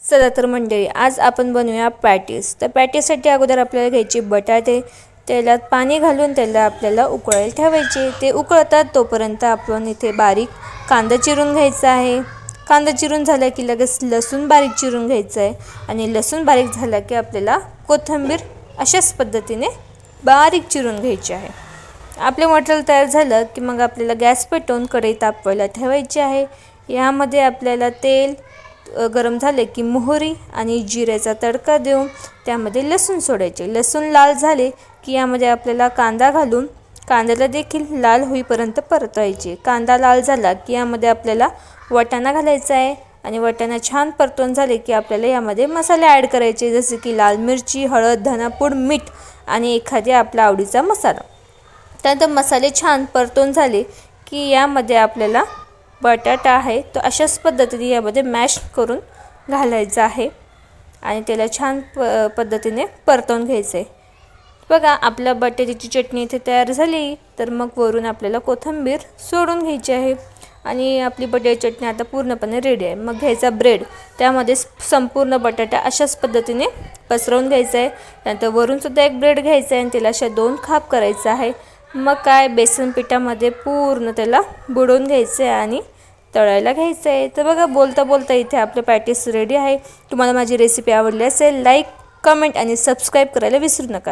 चला तर मंडळी, आज आपण बनवूया पॅटीस। तर पॅटीससाठी अगोदर आपल्याला घ्यायचे बटाटे, तेलात पाणी घालून त्याला आपल्याला उकळायला ठेवायचे। ते उकळतात तोपर्यंत आपण इथे बारीक कांदा चिरून घ्यायचा आहे। कांदा चिरून झाला की लगेच लसूण बारीक चिरून घ्यायचा आहे आणि लसूण बारीक झाला की आपल्याला कोथिंबीर अशाच पद्धतीने बारीक चिरून घ्यायची आहे। आपले मटेरियल तयार झालं की मग आपल्याला गॅस पेटवून कढई तापवायला ठेवायची आहे। यामध्ये आपल्याला तेल गरम झाले की मोहरी आणि जिऱ्याचा तडका देऊन त्यामध्ये लसूण सोडायचे। लसूण लाल झाले की यामध्ये आपल्याला कांदा घालून कांद्याला देखील लाल होईपर्यंत परतायचे। कांदा लाल झाला की यामध्ये आपल्याला वाटाणा घालायचा आहे आणि वाटाणा छान परतून झाले की आपल्याला यामध्ये मसाले ॲड करायचे, जसे की लाल मिरची, हळद, धनापूड, मीठ आणि एखादा आपला आवडीचा मसाला। त्यानंतर मसाले छान परतून झाले की यामध्ये आपल्याला बटाटा आहे तो अशाच पद्धतीने यामध्ये मॅश करून घालायचा आहे आणि त्याला छान पद्धतीने परतवून घ्यायचं आहे। बघा, आपल्या बटाट्याची चटणी इथे तयार झाली। तर मग वरून आपल्याला कोथिंबीर सोडून घ्यायची आहे आणि आपली बटाट्याची चटणी आता पूर्णपणे रेडी आहे। मग घ्यायचा ब्रेड, त्यामध्ये संपूर्ण बटाटा अशाच पद्धतीने पसरवून घ्यायचा आहे। त्यानंतर वरून सुद्धा एक ब्रेड घ्यायचा आहे आणि त्याला अशा 2 खाप करायचा आहे। मग काय, बेसन पिठामध्ये पूर्ण त्याला बुडवून घ्यायचं आहे आणि तळायला घ्यायचं आहे। तर बघा, बोलता बोलता इथे आपले पॅटीस रेडी आहे। तुम्हाला माझी रेसिपी आवडली असेल लाईक, कमेंट आणि सबस्क्राईब करायला विसरू नका।